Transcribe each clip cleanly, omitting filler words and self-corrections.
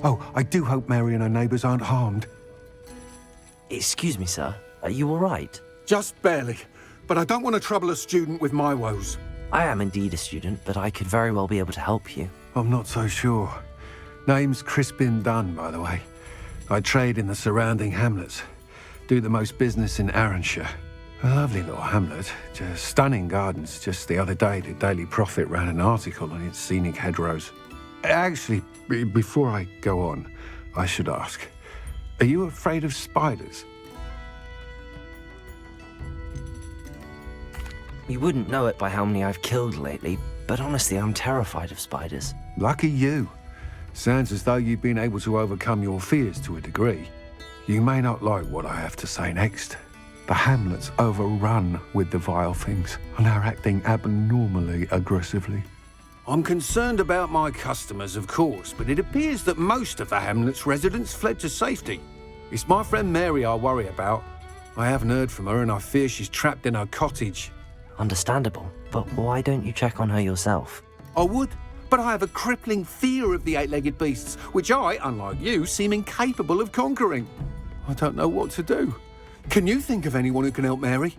Oh, I do hope Mary and her neighbours aren't harmed. Excuse me, sir. Are you all right? Just barely. But I don't want to trouble a student with my woes. I am indeed a student, but I could very well be able to help you. I'm not so sure. Name's Crispin Dunne, by the way. I trade in the surrounding hamlets. Do the most business in Arranshire. A lovely little hamlet. Just stunning gardens. Just the other day, the Daily Prophet ran an article on its scenic hedgerows. Actually, before I go on, I should ask, are you afraid of spiders? You wouldn't know it by how many I've killed lately, but honestly, I'm terrified of spiders. Lucky you. Sounds as though you've been able to overcome your fears to a degree. You may not like what I have to say next. The hamlet's overrun with the vile things, and are acting abnormally aggressively. I'm concerned about my customers, of course, but it appears that most of the hamlet's residents fled to safety. It's my friend Mary I worry about. I haven't heard from her, and I fear she's trapped in her cottage. Understandable, but why don't you check on her yourself? I would, but I have a crippling fear of the eight-legged beasts, which I, unlike you, seem incapable of conquering. I don't know what to do. Can you think of anyone who can help Mary?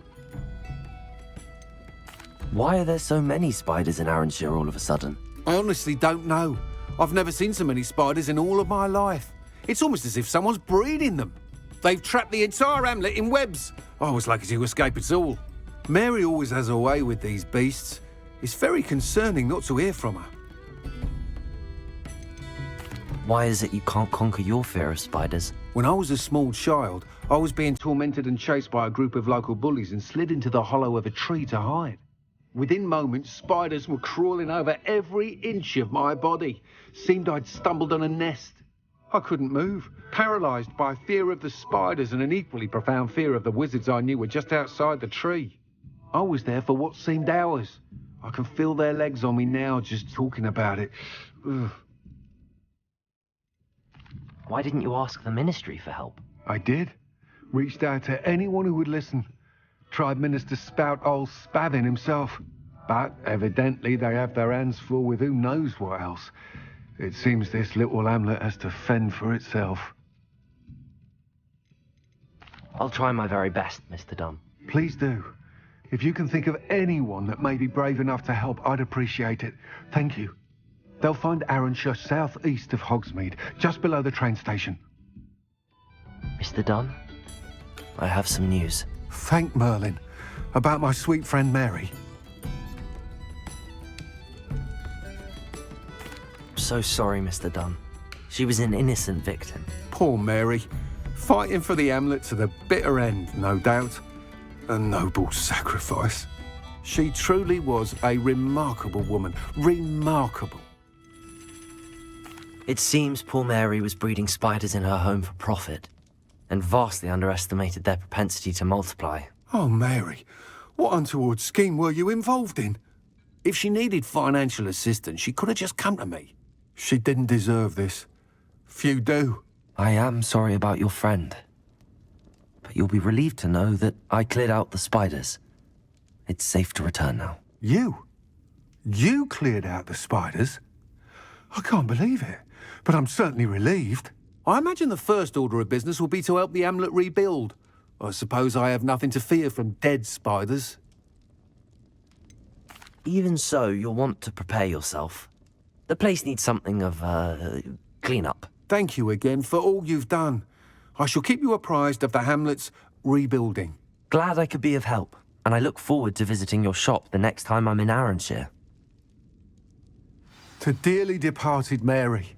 Why are there so many spiders in Arranshire all of a sudden? I honestly don't know. I've never seen so many spiders in all of my life. It's almost as if someone's breeding them. They've trapped the entire hamlet in webs. I was lucky to escape it all. Mary always has a way with these beasts. It's very concerning not to hear from her. Why is it you can't conquer your fear of spiders? When I was a small child, I was being tormented and chased by a group of local bullies and slid into the hollow of a tree to hide. Within moments, spiders were crawling over every inch of my body. Seemed I'd stumbled on a nest. I couldn't move, paralysed by fear of the spiders and an equally profound fear of the wizards I knew were just outside the tree. I was there for what seemed hours. I can feel their legs on me now just talking about it. Ugh. Why didn't you ask the ministry for help? I did. Reached out to anyone who would listen. Tried Minister Spout old Spavin himself. But evidently they have their hands full with who knows what else. It seems this little hamlet has to fend for itself. I'll try my very best, Mr. Dunne. Please do. If you can think of anyone that may be brave enough to help, I'd appreciate it. Thank you. They'll find Arranshire southeast of Hogsmeade, just below the train station. Mr. Dunne, I have some news. Thank Merlin. About my sweet friend Mary. I'm so sorry, Mr. Dunne. She was an innocent victim. Poor Mary. Fighting for the hamlet to the bitter end, no doubt. A noble sacrifice. She truly was a remarkable woman. Remarkable. It seems poor Mary was breeding spiders in her home for profit, and vastly underestimated their propensity to multiply. Oh, Mary, what untoward scheme were you involved in? If she needed financial assistance, she could have just come to me. She didn't deserve this. Few do. I am sorry about your friend, but you'll be relieved to know that I cleared out the spiders. It's safe to return now. You? You cleared out the spiders? I can't believe it, but I'm certainly relieved. I imagine the first order of business will be to help the hamlet rebuild. I suppose I have nothing to fear from dead spiders. Even so, you'll want to prepare yourself. The place needs something of, clean-up. Thank you again for all you've done. I shall keep you apprised of the hamlet's rebuilding. Glad I could be of help, and I look forward to visiting your shop the next time I'm in Arranshire. To dearly departed Mary,